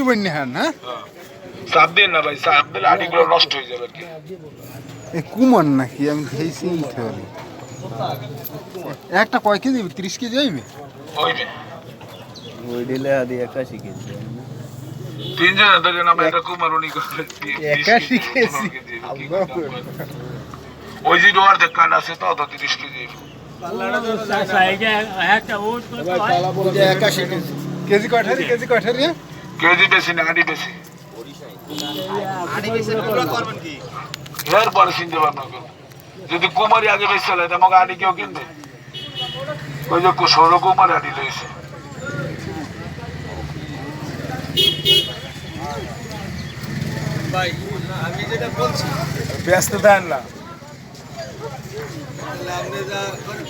ডুবেন না হ্যাঁ না চাপ দিন না ভাই, চাপ দিলে আটিগুলো নষ্ট হয়ে যাবে আর কি। এ কুমান নাকি আমি খেয়েছি খালি একটা কয় কেজি 30 কেজি হইবে হইবে ওই দিলে আদি 81 কেজি তিনজনে ধরে নামে একটা কুমার উনি করে 81 কেজি ওই যে ডোয়ার যে কান আছে তো 30 কেজি কেজি কয়ঠারি কেজি বেশি না আটি বেশি এরপরে চিনতে পারবো যদি কুমারই আগে বেশি চলে তোমাকে আটি কেউ কিনবে ওই যে ষোলো কুমার আটি রয়েছে ভাই আমি যেটা বলছি ব্যস্ত দেন না আপনি যা করেন